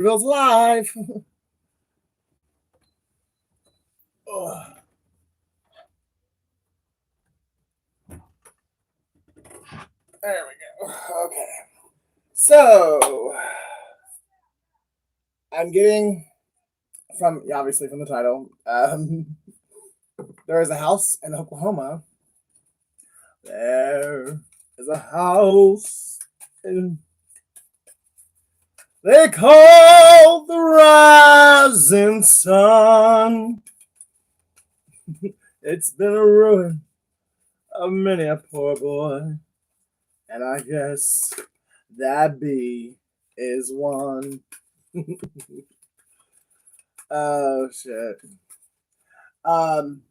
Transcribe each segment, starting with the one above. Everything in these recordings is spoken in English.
Reveals live. Oh, there we go. Okay. So I'm getting from obviously from the title. There is a house in Oklahoma. There is a house in they call the rising sun. It's been a ruin of many a poor boy, and I guess that bee is one. Oh shit. Um,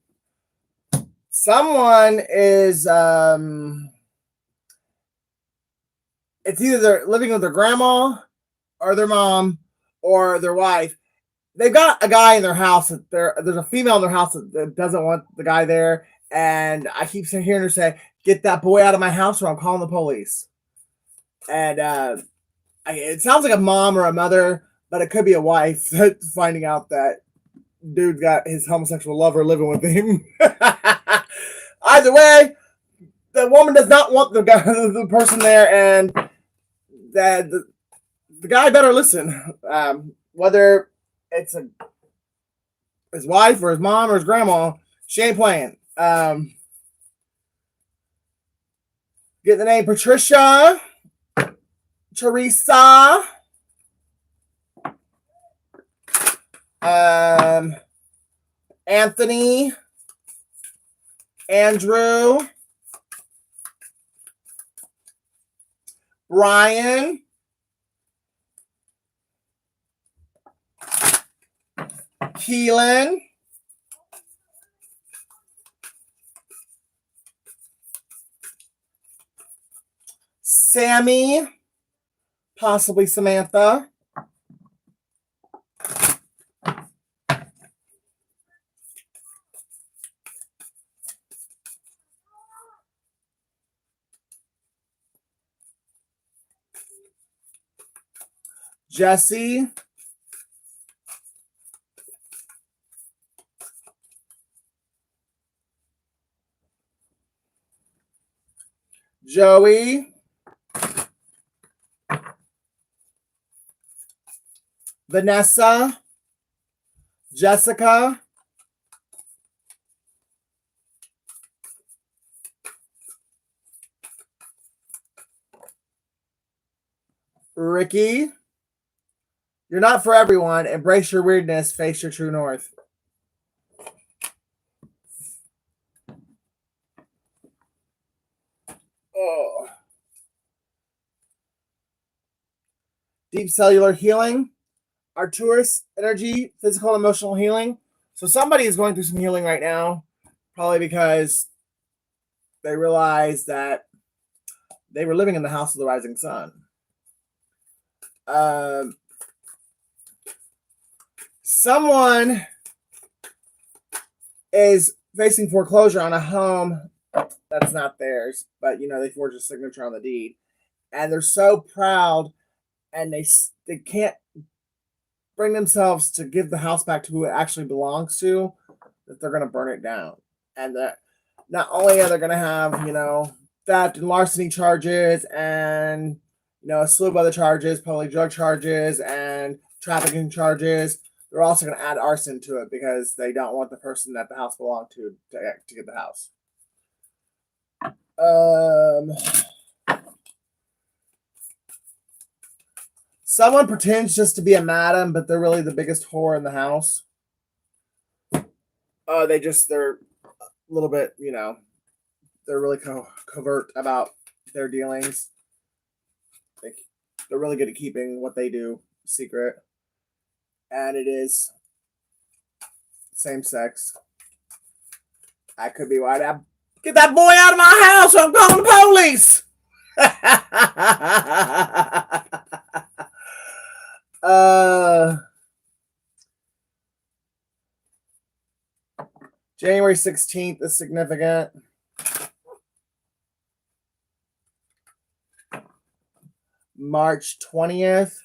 someone is it's either they're living with their grandma or their mom or their wife. They've got a guy in their house that there's a female in their house that doesn't want the guy there, and I keep hearing her say, "Get that boy out of my house, or I'm calling the police." And it sounds like a mom or a mother, but it could be a wife that's finding out that dude's got his homosexual lover living with him. Either way, the woman does not want the guy, the person there, and that the guy better listen. Whether it's his wife or his mom or his grandma, she ain't playing. Get the name Patricia, Teresa, Anthony, Andrew, Brian, Keelan, Sammy, possibly Samantha, Jesse, Joey, Vanessa, Jessica, Ricky. You're not for everyone. Embrace your weirdness. Face your true north. Oh. Deep cellular healing, Arcturus energy, physical and emotional healing. So somebody is going through some healing right now, probably because they realized that they were living in the house of the rising sun. Someone is facing foreclosure on a home that's not theirs, but they forged a signature on the deed, and they're so proud, and they can't bring themselves to give the house back to who it actually belongs to, that they're going to burn it down, and that not only are they going to have theft and larceny charges and a slew of other charges, probably drug charges and trafficking charges. They're also going to add arson to it because they don't want the person that the house belonged to get the house. Someone pretends just to be a madam, but they're really the biggest whore in the house. They're a little bit, they're really covert about their dealings. They're really good at keeping what they do secret. And it is same sex. That could be why that get that boy out of my house or I'm calling the police. January 16th is significant. March 20th.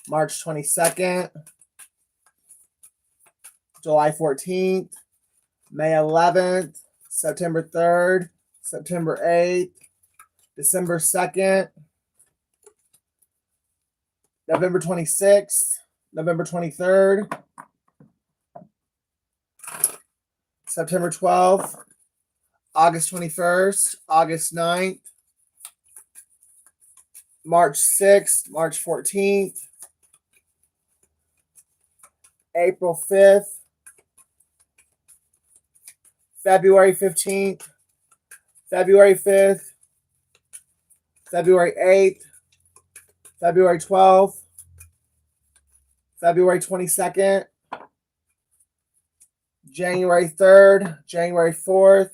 March 22nd, July 14th, May 11th, September 3rd, September 8th, December 2nd, November 26th, November 23rd, September 12th, August 21st, August 9th, March 6th, March 14th, April 5th, February 15th, February 5th, February 8th, February 12th, February 22nd, January 3rd, January 4th,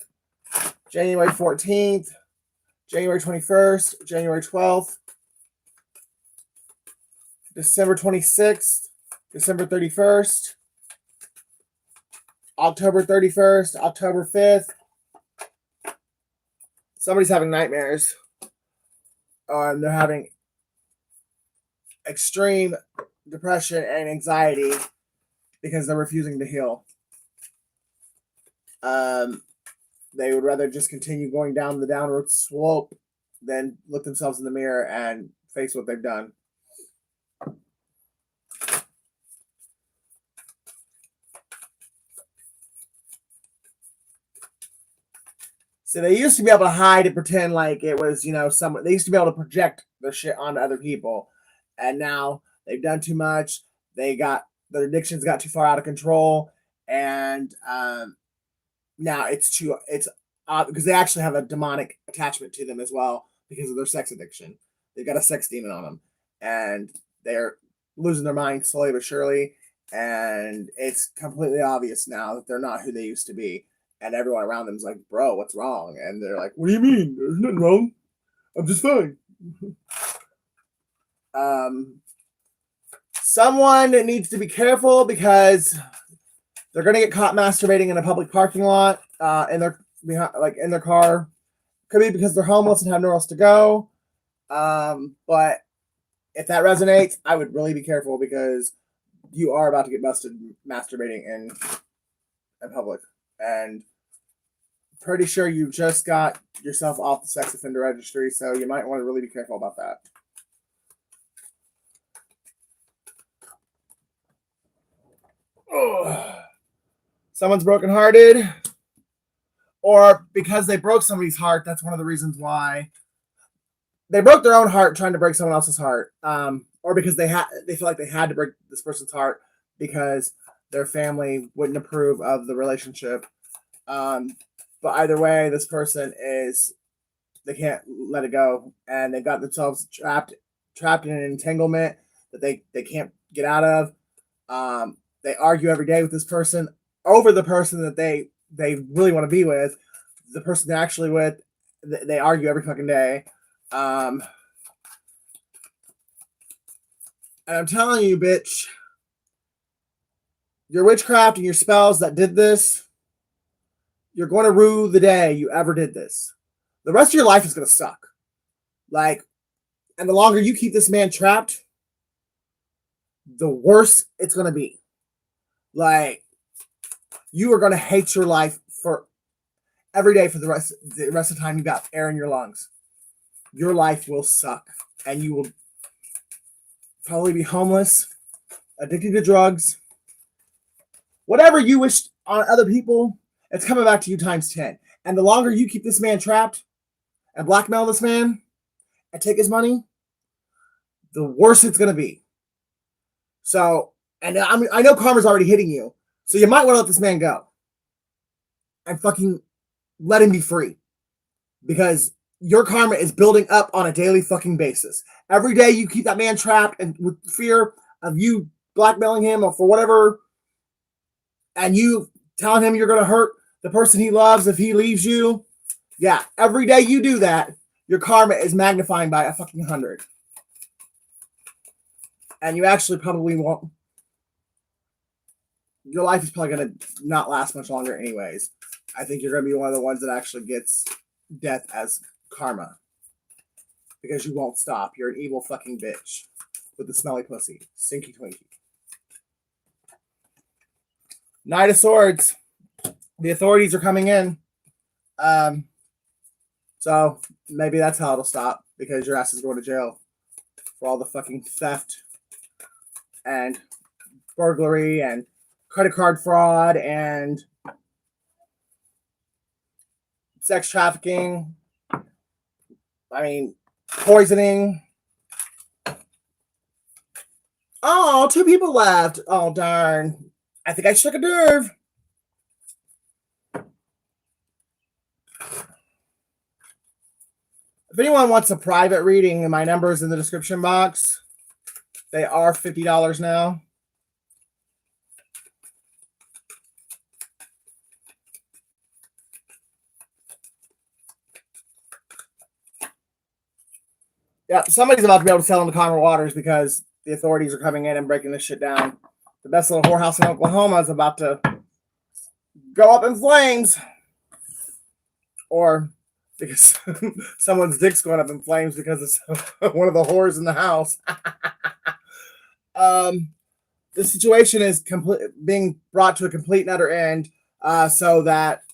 January 14th, January 21st, January 12th, December 26th, December 31st, October 31st, October 5th. Somebody's having nightmares. They're having extreme depression and anxiety because they're refusing to heal. They would rather just continue going down the downward slope than look themselves in the mirror and face what they've done. So they used to be able to hide and pretend like it was, someone. They used to be able to project their shit onto other people, and now they've done too much. Their addictions got too far out of control, and now it's because they actually have a demonic attachment to them as well because of their sex addiction. They've got a sex demon on them, and they're losing their mind slowly but surely. And it's completely obvious now that they're not who they used to be. And everyone around them is like, bro, what's wrong? And they're like, what do you mean? There's nothing wrong. I'm just fine. Someone needs to be careful because they're going to get caught masturbating in a public parking lot in their car. Could be because they're homeless and have nowhere else to go. But if that resonates, I would really be careful because you are about to get busted masturbating in public. And pretty sure you just got yourself off the sex offender registry, so you might want to really be careful about that. Someone's brokenhearted, or because they broke somebody's heart. That's one of the reasons why they broke their own heart trying to break someone else's heart, or because they feel like they had to break this person's heart because their family wouldn't approve of the relationship. But either way, this person they can't let it go, and they've got themselves trapped in an entanglement that they can't get out of. They argue every day with this person over the person that they really want to be with. The person they're actually with, they argue every fucking day. And I'm telling you, bitch, your witchcraft and your spells that did this, you're going to rue the day you ever did this. The rest of your life is going to suck. And the longer you keep this man trapped, the worse it's going to be. You are going to hate your life for every day for the rest of the time you got air in your lungs. Your life will suck. And you will probably be homeless, addicted to drugs. Whatever you wish on other people, it's coming back to you times 10. And the longer you keep this man trapped and blackmail this man and take his money, the worse it's going to be. So, and I know karma's already hitting you. So you might want to let this man go. And fucking let him be free. Because your karma is building up on a daily fucking basis. Every day you keep that man trapped and with fear of you blackmailing him or for whatever, and you telling him you're going to hurt the person he loves if he leaves you. Yeah, every day you do that, your karma is magnifying by a fucking 100. And you actually probably won't. Your life is probably going to not last much longer anyways. I think you're going to be one of the ones that actually gets death as karma. Because you won't stop. You're an evil fucking bitch. with the smelly pussy. Stinky Twinkie. Knight of Swords. The authorities are coming in. So maybe that's how it'll stop, because your ass is going to jail for all the fucking theft and burglary and credit card fraud and sex trafficking. I mean, poisoning. Oh, 2 people left. Oh, darn. I think I struck a nerve. If anyone wants a private reading, my number is in the description box. They are $50 now. Yeah, somebody's about to be able to sell them to Conroe Waters because the authorities are coming in and breaking this shit down. The best little whorehouse in Oklahoma is about to go up in flames. Or because someone's dick's going up in flames because it's one of the whores in the house. The situation is being brought to a complete and utter end, so that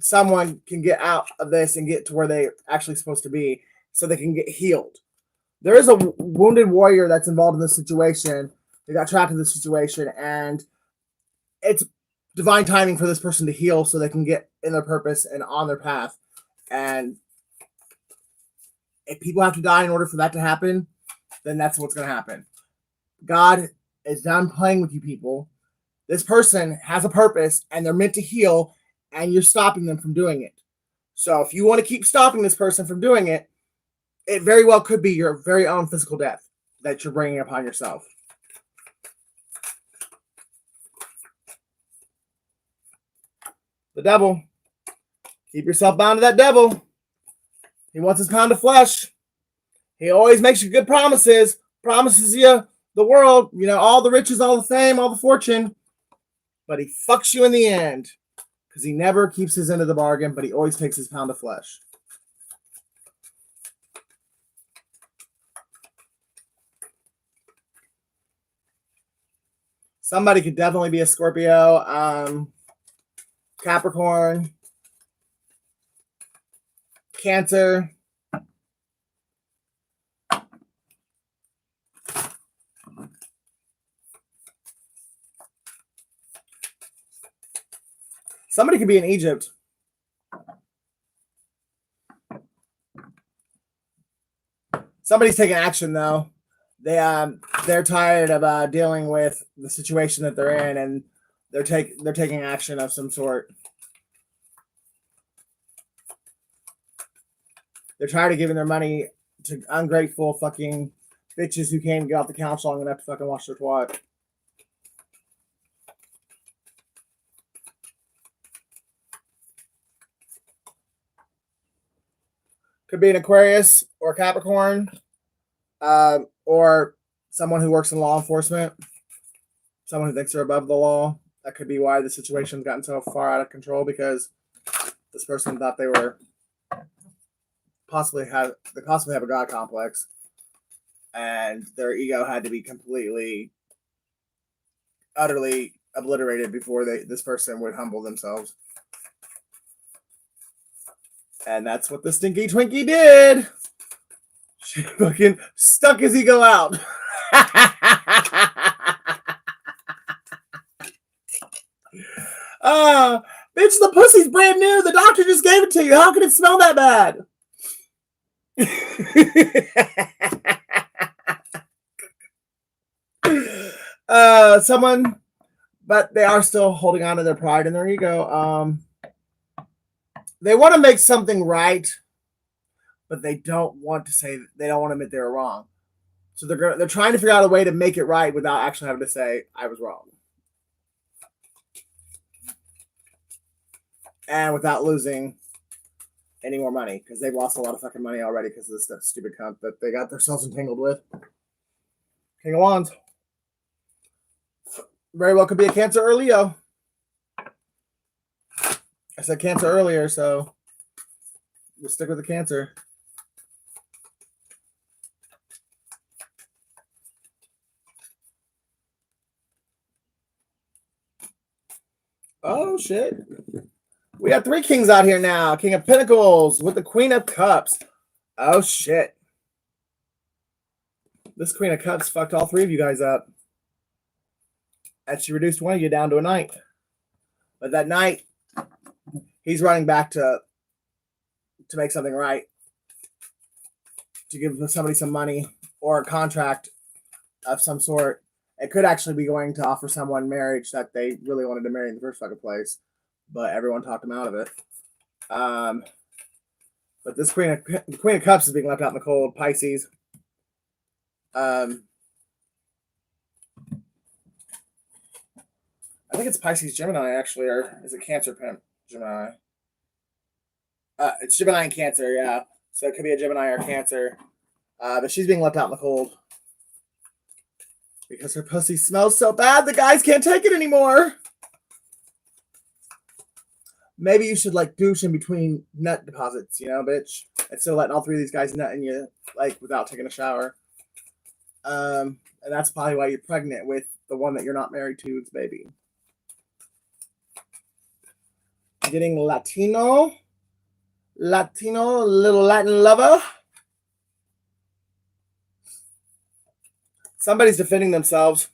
someone can get out of this and get to where they're actually supposed to be, so they can get healed. There is a wounded warrior that's involved in this situation. They got trapped in this situation, and it's divine timing for this person to heal so they can get in their purpose and on their path. And if people have to die in order for that to happen, then that's what's going to happen. God is done playing with you people. This person has a purpose, and they're meant to heal, and you're stopping them from doing it. So if you want to keep stopping this person from doing it, it very well could be your very own physical death that you're bringing upon yourself. The devil. Keep yourself bound to that devil. He wants his pound of flesh. He always makes you good promises. Promises you the world, all the riches, all the fame, all the fortune. But he fucks you in the end. Because he never keeps his end of the bargain, but he always takes his pound of flesh. Somebody could definitely be a Scorpio, Capricorn, Cancer. Somebody could be in Egypt. Somebody's taking action, though. They're tired of dealing with the situation that they're in, and they're taking action of some sort. They're tired of giving their money to ungrateful fucking bitches who can't get off the couch long enough to fucking wash their twat. Could be an Aquarius or a Capricorn, or someone who works in law enforcement, someone who thinks they're above the law. That could be why the situation's gotten so far out of control, because this person thought they were possibly have a God complex, and their ego had to be completely, utterly obliterated before this person would humble themselves. And that's what the Stinky Twinkie did. She fucking stuck his ego out. Bitch, the pussy's brand new. The doctor just gave it to you. How can it smell that bad? But they are still holding on to their pride and their ego. They want to make something right, but they don't want to admit they were wrong. So they're trying to figure out a way to make it right without actually having to say, I was wrong. And without losing any more money, because they've lost a lot of fucking money already because of this stupid cunt that they got themselves entangled with. King of Wands. Very well could be a Cancer or Leo. I said Cancer earlier, so we'll stick with the Cancer. Oh, shit. We got 3 kings out here now. King of Pentacles with the Queen of Cups. Oh, shit. This Queen of Cups fucked all 3 of you guys up. And she reduced one of you down to a knight. But that knight, he's running back to make something right. To give somebody some money or a contract of some sort. It could actually be going to offer someone marriage that they really wanted to marry in the first fucking place. But everyone talked them out of it. But this Queen of Cups is being left out in the cold. Pisces. I think it's Pisces Gemini, actually, or is it Cancer Gemini? It's Gemini and Cancer, yeah. So it could be a Gemini or Cancer. But she's being left out in the cold. Because her pussy smells so bad, the guys can't take it anymore. Maybe you should, like, douche in between nut deposits, you know, bitch? Instead of letting all 3 of these guys nut in you, like, without taking a shower. And that's probably why you're pregnant with the one that you're not married to, it's baby. Getting Latino, little Latin lover. Somebody's defending themselves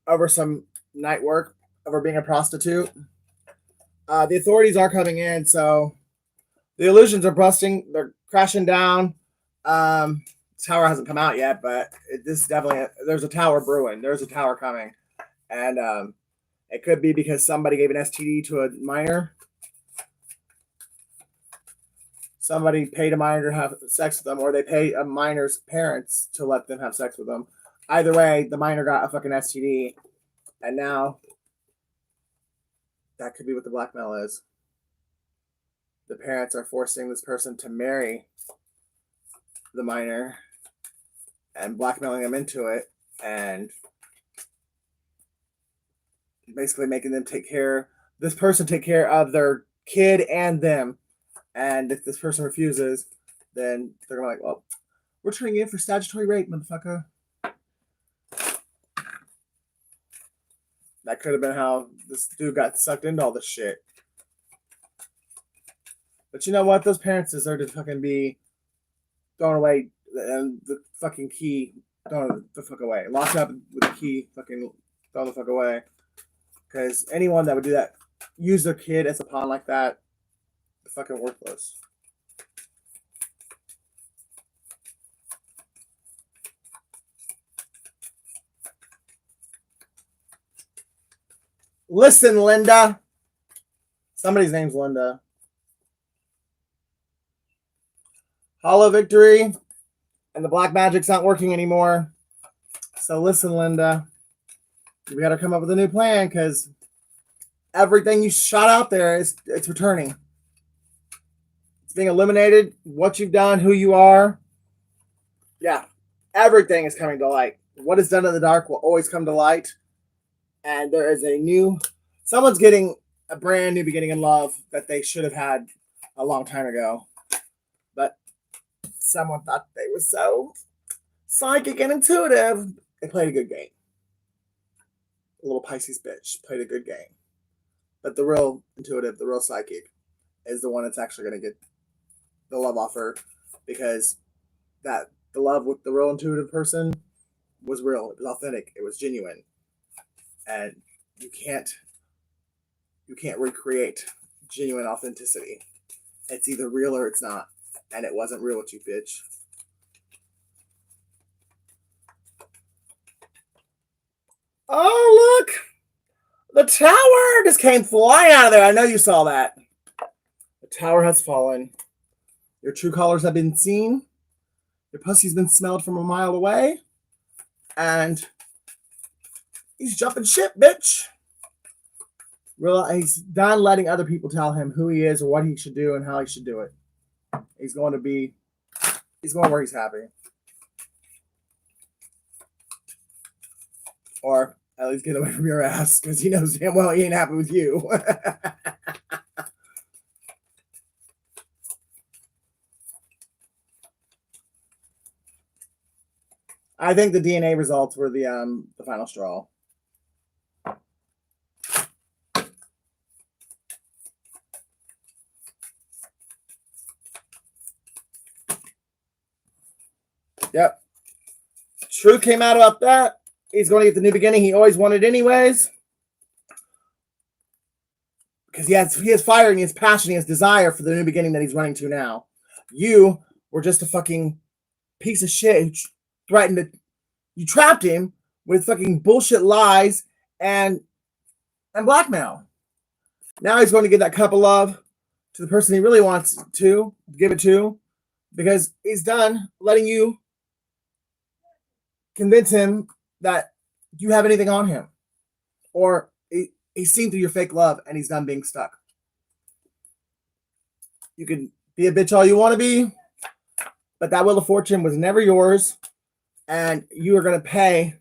over some night work, over being a prostitute. The authorities are coming in, so the illusions are busting. They're crashing down. Tower hasn't come out yet, but this definitely, there's a tower brewing. There's a tower coming. And it could be because somebody gave an STD to a minor. Somebody paid a minor to have sex with them, or they pay a minor's parents to let them have sex with them. Either way, the minor got a fucking STD. And now, that could be what the blackmail is. The parents are forcing this person to marry the minor and blackmailing them into it, and basically making them take care of their kid and them. And if this person refuses, then they're gonna be like, well, we're turning you in for statutory rape, motherfucker. That could have been how this dude got sucked into all this shit. But you know what? Those parents deserve to fucking be thrown away, and the fucking key thrown the fuck away. Locked up with the key, fucking thrown the fuck away. Because anyone that would do that, use their kid as a pawn like that, fucking worthless. Listen, Linda. Somebody's name's Linda. Hollow victory. And the black magic's not working anymore. So listen, Linda. We got to come up with a new plan, because everything you shot out there, it's returning. It's being eliminated. What you've done, who you are. Yeah. Everything is coming to light. What is done in the dark will always come to light. And there is someone's getting a brand new beginning in love that they should have had a long time ago. But someone thought they were so psychic and intuitive. They played a good game. A little Pisces bitch played a good game. But the real intuitive, the real psychic, is the one that's actually going to get the love offer, because the love with the real intuitive person was real. It was authentic. It was genuine. And you can't recreate genuine authenticity. It's either real or it's not. And it wasn't real with you, bitch. Oh, look! The tower just came flying out of there. I know you saw that. The tower has fallen. Your true colors have been seen. Your pussy's been smelled from a mile away. And he's jumping ship, bitch. He's done letting other people tell him who he is or what he should do and how he should do it. He's going where he's happy. Or at least get away from your ass, because he knows damn well he ain't happy with you. I think the DNA results were the final straw. Yep. Truth came out about that. He's going to get the new beginning he always wanted anyways. Because he has fire and he has passion, he has desire for the new beginning that he's running to now. You were just a fucking piece of shit who threatened to, you trapped him with fucking bullshit lies and blackmail. Now he's going to give that cup of love to the person he really wants to give it to, because he's done letting you convince him that you have anything on him, or he's seen through your fake love and he's done being stuck. You can be a bitch all you want to be, but that Wheel of Fortune was never yours, and you are going to pay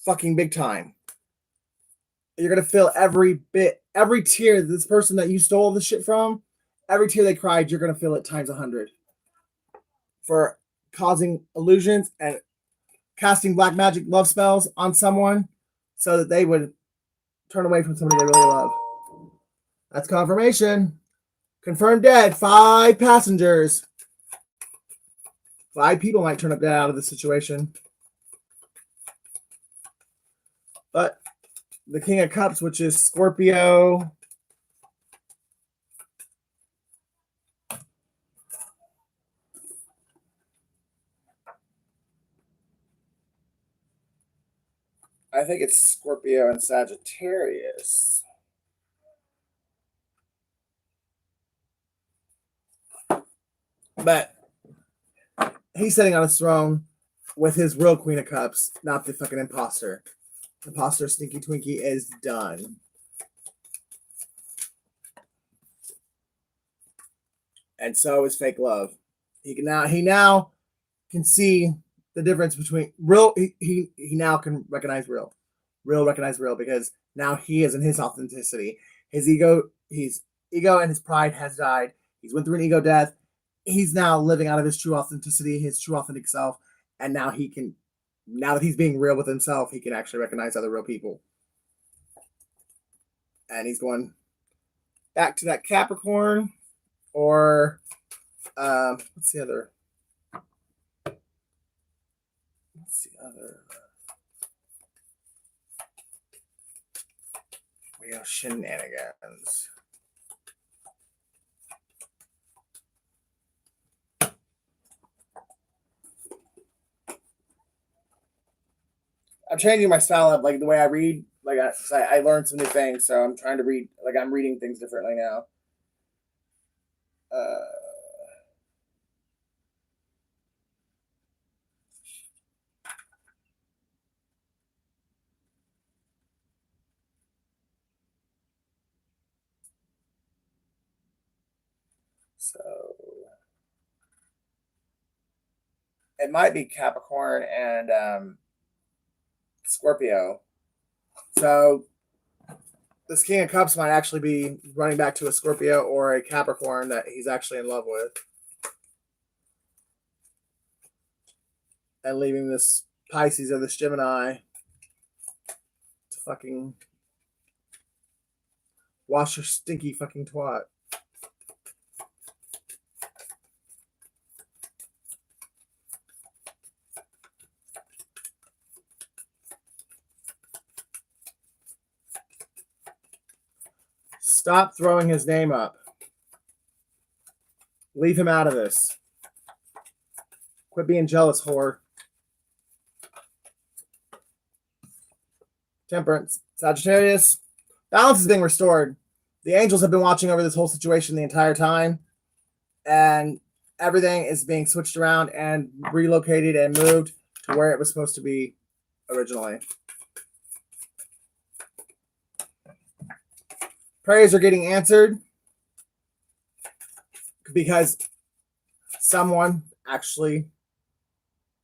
fucking big time. You're going to feel every tear this person that you stole the shit from, every tear they cried, you're going to feel it times 100 for causing illusions and casting black magic love spells on someone so that they would turn away from somebody they really love. That's confirmation. Confirmed dead. 5 passengers. 5 people might turn up dead out of the situation. But the King of Cups, which is Scorpio, I think it's Scorpio and Sagittarius. But he's sitting on his throne with his real Queen of Cups, not the fucking imposter. Imposter Stinky Twinkie is done. And so is fake love. He now can see the difference between real. He now can recognize real recognize real, because now he is in his authenticity. His ego and his pride has died. He's went through an ego death. He's now living out of his true authenticity, his true authentic self, and now that he's being real with himself, he can actually recognize other real people. And he's going back to that Capricorn, or what's the other? We have shenanigans. I'm changing my style of like the way I read. Like I learned some new things, so I'm trying to read. Like I'm reading things differently now. So it might be Capricorn and Scorpio. So this King of Cups might actually be running back to a Scorpio or a Capricorn that he's actually in love with, and leaving this Pisces or this Gemini to fucking wash your stinky fucking twat. Stop throwing his name up. Leave him out of this. Quit being jealous, whore. Temperance. Sagittarius. Balance is being restored. The angels have been watching over this whole situation the entire time, and everything is being switched around and relocated and moved to where it was supposed to be originally. Prayers are getting answered because someone actually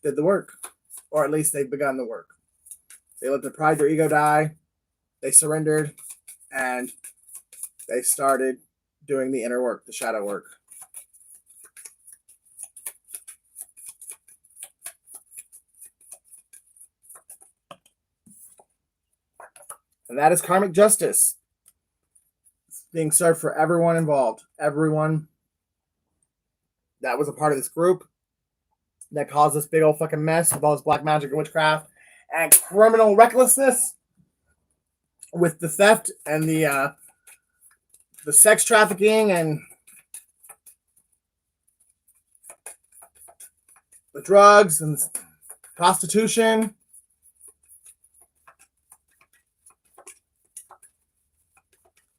did the work, or at least they've begun the work. They let their pride, their ego die. They surrendered, and they started doing the inner work, the shadow work. And that is karmic justice. It's being served for everyone involved. Everyone that was a part of this group that caused this big old fucking mess with all this black magic and witchcraft and criminal recklessness with the theft and the sex trafficking and the drugs and prostitution.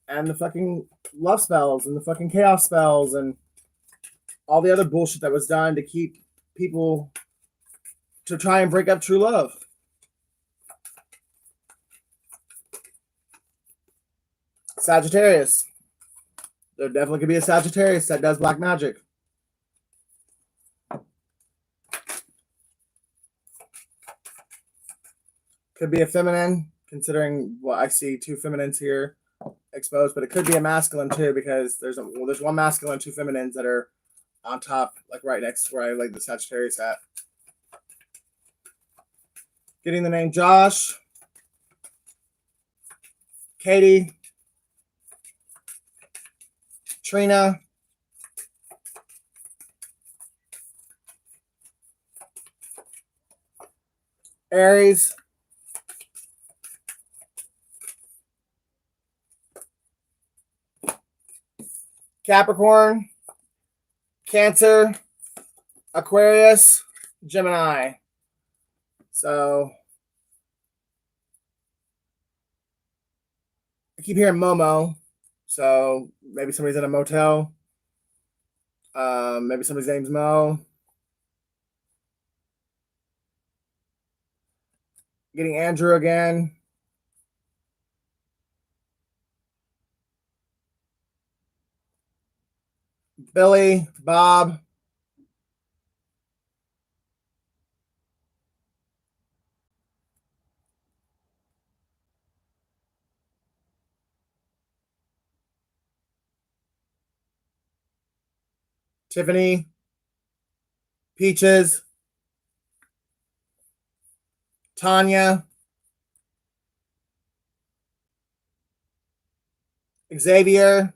And the fucking love spells and the fucking chaos spells and all the other bullshit that was done to keep people to try and break up true love. Sagittarius. There definitely could be a Sagittarius that does black magic. Could be a feminine, considering what I see two feminines here exposed, but it could be a masculine too, because there's one masculine, two feminines that are on top, like right next to where I laid the Sagittarius at. Getting the name Josh, Katie, Trina, Aries, Capricorn, Cancer, Aquarius, Gemini. So I keep hearing Momo. So maybe somebody's in a motel. Maybe somebody's name's Mo. Getting Andrew again. Billy, Bob. Tiffany, Peaches, Tanya, Xavier,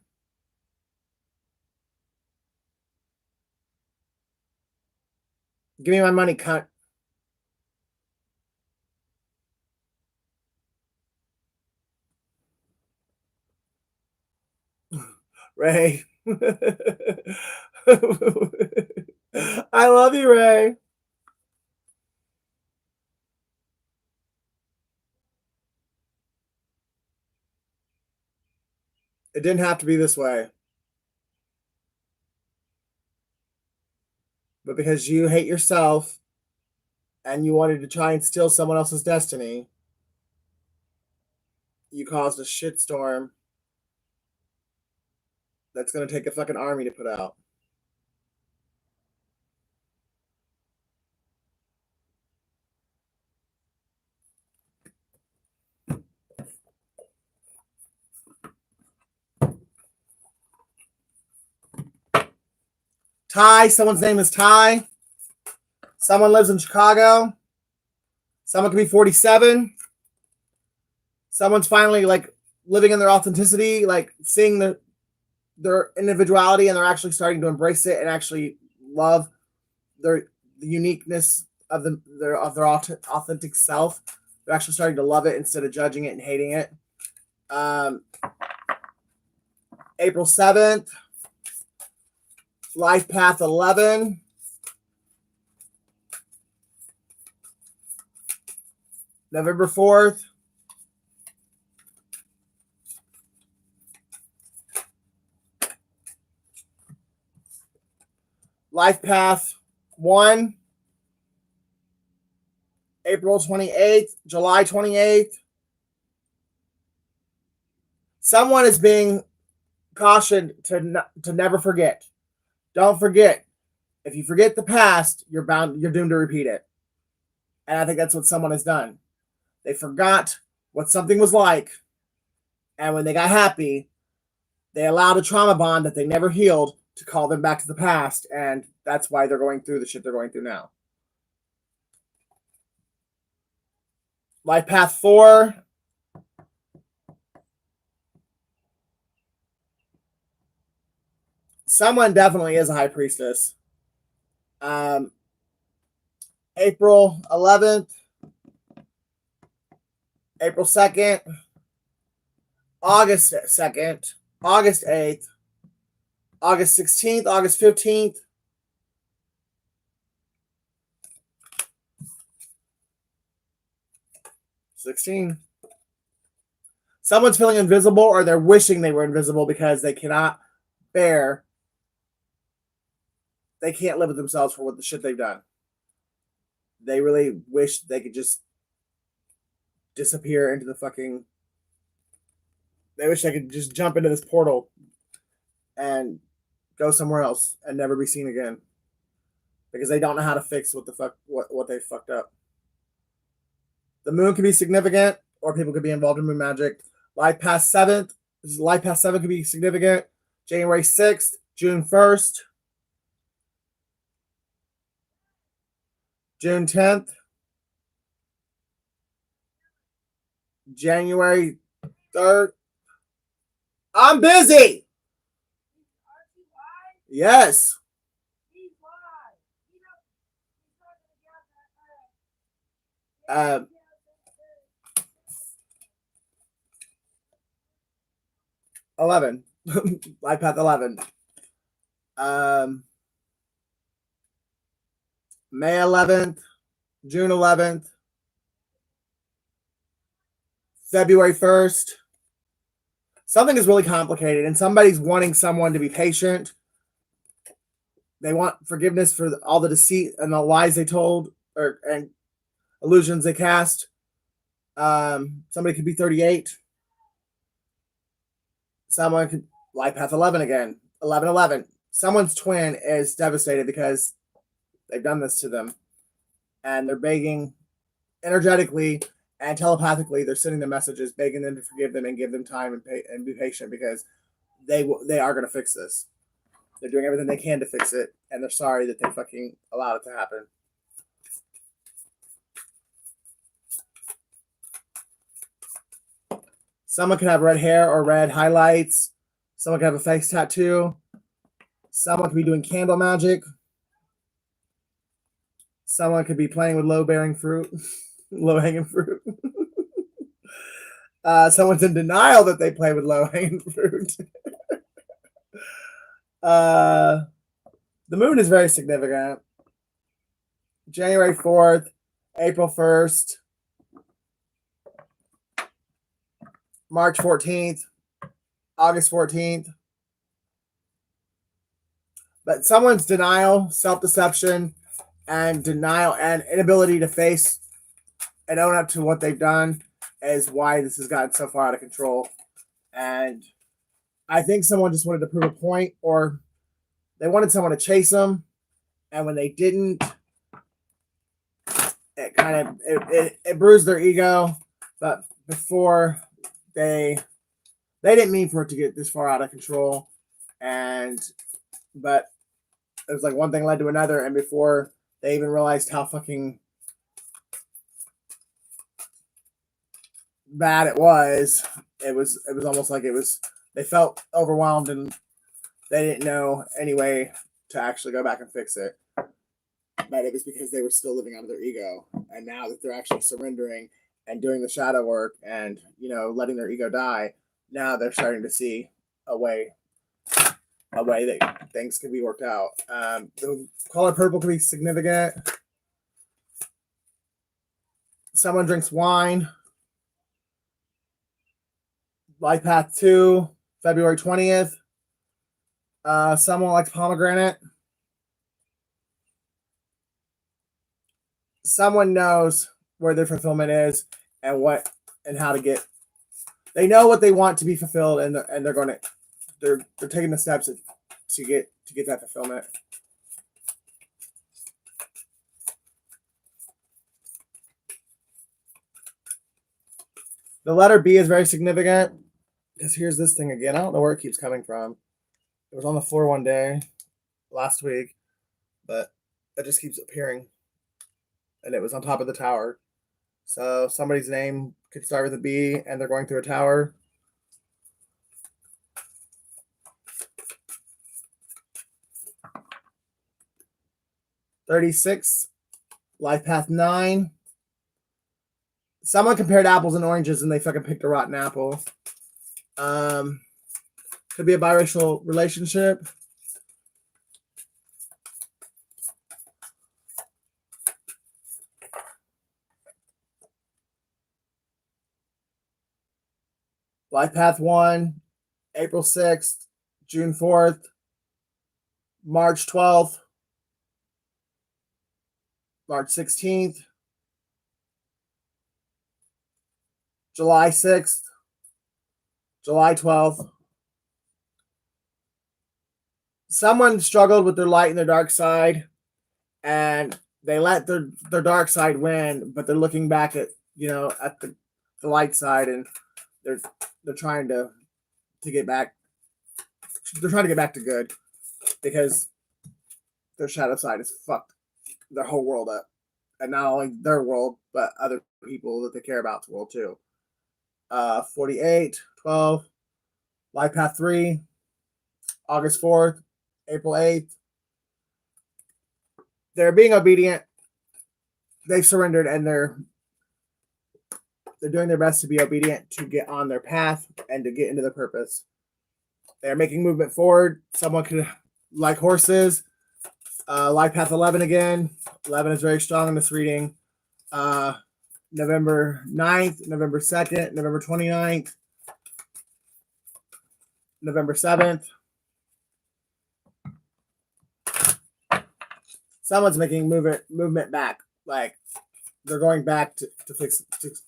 give me my money, cunt. Ray. I love you, Ray. It didn't have to be this way. But because you hate yourself and you wanted to try and steal someone else's destiny, you caused a shitstorm that's going to take a fucking army to put out. Ty, someone's name is Ty. Someone lives in Chicago. Someone could be 47. Someone's finally like living in their authenticity, like seeing their individuality, and they're actually starting to embrace it and actually love the uniqueness of their authentic self. They're actually starting to love it instead of judging it and hating it. April 7th, Life Path 11. November 4th. Life Path 1. April 28th, July 28th. Someone is being cautioned to never forget. Don't forget. If you forget the past, you're doomed to repeat it. And I think that's what someone has done. They forgot what something was like, and when they got happy, they allowed a trauma bond that they never healed to call them back to the past, and that's why they're going through the shit they're going through now. Life Path 4. Someone definitely is a high priestess. April 11th, April 2nd, August 2nd, August 8th, August 16th, August 15th, 16. Someone's feeling invisible or they're wishing they were invisible because they cannot bear, they can't live with themselves for what the shit they've done. They really wish they could just disappear into the fucking, they wish they could just jump into this portal and go somewhere else and never be seen again because they don't know how to fix what the fuck what they fucked up. The moon can be significant, or people could be involved in moon magic. Life past 7th, life past 7 could be significant. January 6th, June 1st, June 10th, January 3rd. I'm busy. Yes. 11. Life path 11. May 11th, June 11th, February 1st. Something is really complicated, and somebody's wanting someone to be patient. They want forgiveness for all the deceit and the lies they told, and illusions they cast. Somebody could be 38. Someone could life path 11 again. 11. Someone's twin is devastated because they've done this to them, and they're begging energetically and telepathically. They're sending them messages, begging them to forgive them and give them time and be patient because they are going to fix this. They're doing everything they can to fix it, and they're sorry that they fucking allowed it to happen. Someone could have red hair or red highlights. Someone could have a face tattoo. Someone could be doing candle magic. Someone could be playing with low-bearing fruit, low-hanging fruit. Someone's in denial that they play with low-hanging fruit. The moon is very significant. January 4th, April 1st, March 14th, August 14th. But someone's denial, self-deception, and denial and inability to face and own up to what they've done is why this has gotten so far out of control. And I think someone just wanted to prove a point, or they wanted someone to chase them, and when they didn't, it kind of it bruised their ego. But before they didn't mean for it to get this far out of control, but it was like one thing led to another, and before they even realized how fucking bad it was almost like they felt overwhelmed and they didn't know any way to actually go back and fix it. But it was because they were still living out of their ego, and now that they're actually surrendering and doing the shadow work and letting their ego die, now they're starting to see a way that things can be worked out. The color purple can be significant. Someone drinks wine. Life path 2, February 20th. Someone likes pomegranate. Someone knows where their fulfillment is and how to get. They know what they want to be fulfilled, and they're taking the steps to get that fulfillment. The letter B is very significant because here's this thing again. I don't know where it keeps coming from. It was on the floor one day last week, but it just keeps appearing. And it was on top of the tower. So somebody's name could start with a B, and they're going through a tower. $36, Life Path 9. Someone compared apples and oranges and they fucking picked a rotten apple. Could be a biracial relationship. Life Path 1, April 6th, June 4th, March 12th, March 16th, July 6th, July 12th. Someone struggled with their light and their dark side, and they let their dark side win, but they're looking back at the light side, and they're trying to get back. They're trying to get back to good because their shadow side has fucked their whole world up, and not only their world but other people that they care about's world too. 48, 12, Life Path 3, August 4th, April 8th. They're being obedient. They've surrendered, and they're doing their best to be obedient to get on their path and to get into their purpose. They're making movement forward. Someone could, like horses, Life Path 11 again. 11 is very strong in this reading. November 9th, November 2nd, November 29th, November 7th. Someone's making movement back. Like they're going back to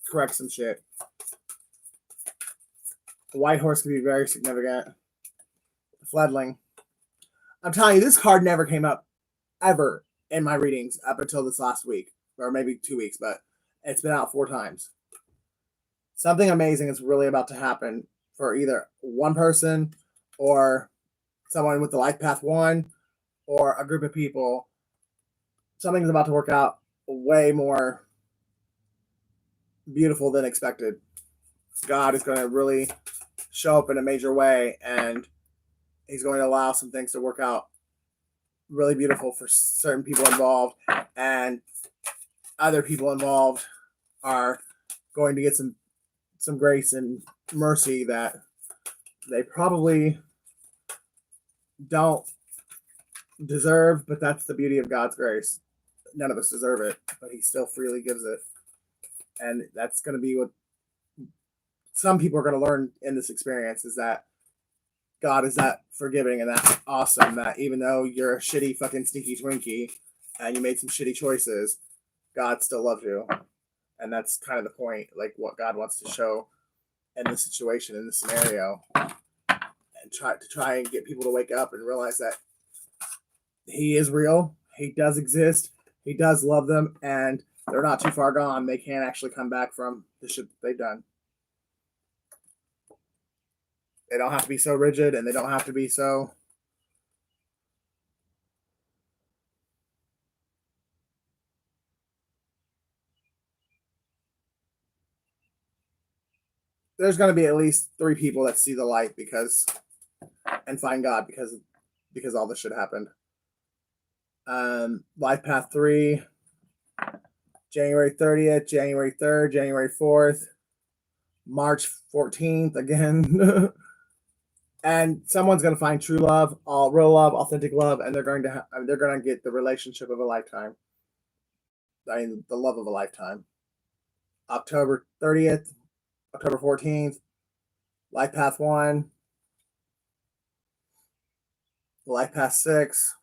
correct some shit. The white horse could be very significant. Fledling. I'm telling you, this card never came up ever in my readings up until this last week, or maybe 2 weeks, but it's been out 4 times. Something amazing is really about to happen for either one person or someone with the Life Path 1 or a group of people. Something's about to work out way more beautiful than expected. God is going to really show up in a major way, and he's going to allow some things to work out really beautiful for certain people involved, and other people involved are going to get some grace and mercy that they probably don't deserve, but that's the beauty of God's grace. None of us deserve it, but he still freely gives it. And that's going to be what some people are going to learn in this experience, is that God is that forgiving and that awesome, that even though you're a shitty fucking sneaky Twinkie and you made some shitty choices, God still loves you. And that's kind of the point, like what God wants to show in this situation, in this scenario, and try and get people to wake up and realize that he is real. He does exist. He does love them, and they're not too far gone. They can actually come back from the shit that they've done. They don't have to be so rigid, and they don't have to be so... There's going to be at least 3 people that see the light and find God because all this shit happened. Life Path 3, January 30th, January 3rd, January 4th, March 14th again. And someone's going to find true love, real love, authentic love, and they're going to get the relationship of a lifetime. I mean, the love of a lifetime. October 30th, October 14th, Life Path 1, Life Path 6,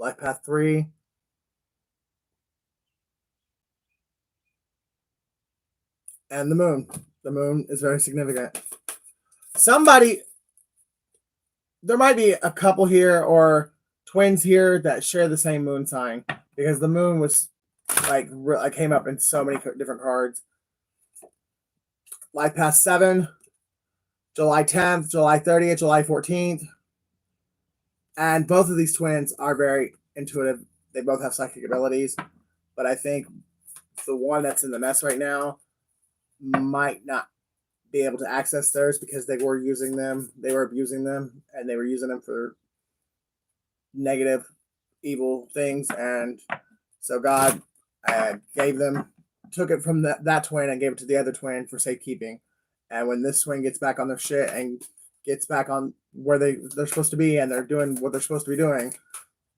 Life Path 3, and the moon. The moon is very significant. There might be a couple here or twins here that share the same moon sign, because the moon was like came up in so many different cards. Life Path 7, July 10th, July 30th, July 14th. And both of these twins are very intuitive. They both have psychic abilities. But I think the one that's in the mess right now might not be able to access theirs because they were using them. They were abusing them, and they were using them for negative, evil things. And So God took it from that twin and gave it to the other twin for safekeeping. And when this twin gets back on their shit and gets back on where they're supposed to be and they're doing what they're supposed to be doing,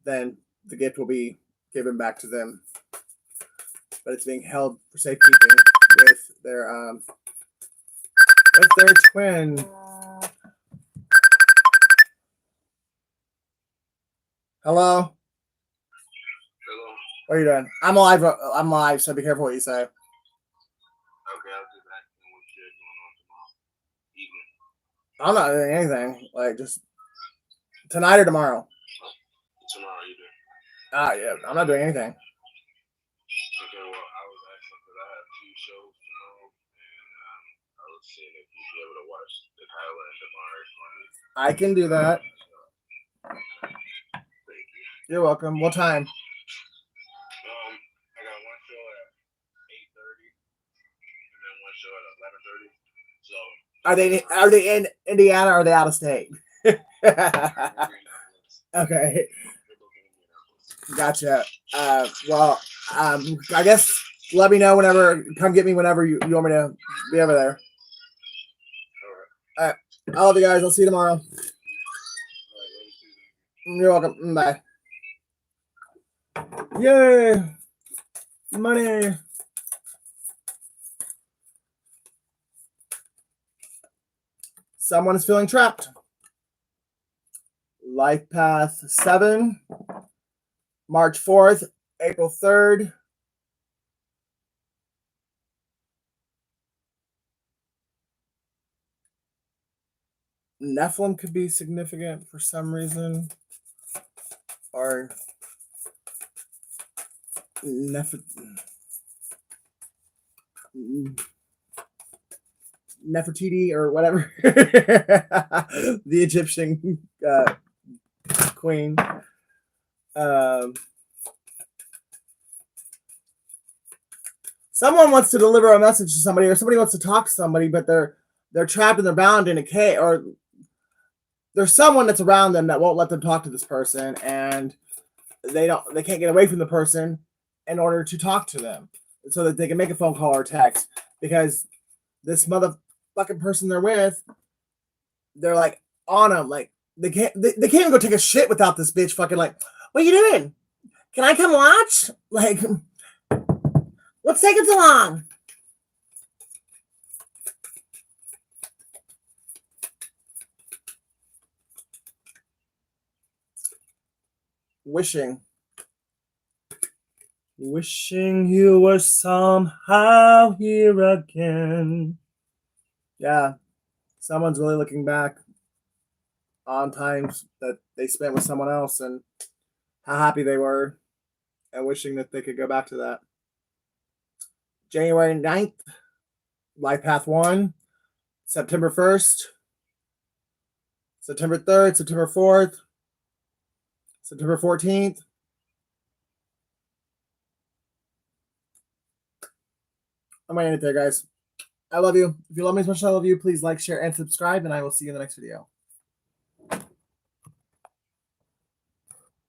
then the gift will be given back to them. But it's being held for safekeeping with their twin. Hello? Hello. What are you doing? I'm live. I'm live, so be careful what you say. Okay, I'll just asking what shit going on tomorrow evening. I'm not doing anything. Like, just tonight or tomorrow. Tomorrow evening. Yeah, I'm not doing anything. Okay, well, I was asking because I have 2 shows tomorrow, and I was seeing if you'd be able to watch the Kyla and Demar for me. I can do that. Thank you. You're welcome. What time? I got one show at 8:30, and then one show at 11:30. So are they in Indiana or are they out of state? Okay. Gotcha. Well, I guess let me know whenever. Come get me whenever you want me to be over there. All right. I love you guys. I'll see you tomorrow. You're welcome. Bye. Yay! Money. Someone is feeling trapped. Life Path 7, March 4th, April 3rd. Nephilim could be significant for some reason. Or Nefertiti or whatever. The Egyptian queen. Someone wants to deliver a message to somebody, or somebody wants to talk to somebody, but they're trapped and they're bound in a cage, or there's someone that's around them that won't let them talk to this person, and they can't get away from the person in order to talk to them, so that they can make a phone call or text, because this motherfucking person they're with, they're like on them, like they can't even go take a shit without this bitch fucking like, what are you doing? Can I come watch? Like, what's taking so long? Wishing you were somehow here again. Yeah, someone's really looking back on times that they spent with someone else and how happy they were and wishing that they could go back to that. January 9th, Life Path 1, September 1st, September 3rd, September 4th, September 14th. I'm going to end it there, guys. I love you. If you love me as much as I love you, please like, share, and subscribe, and I will see you in the next video.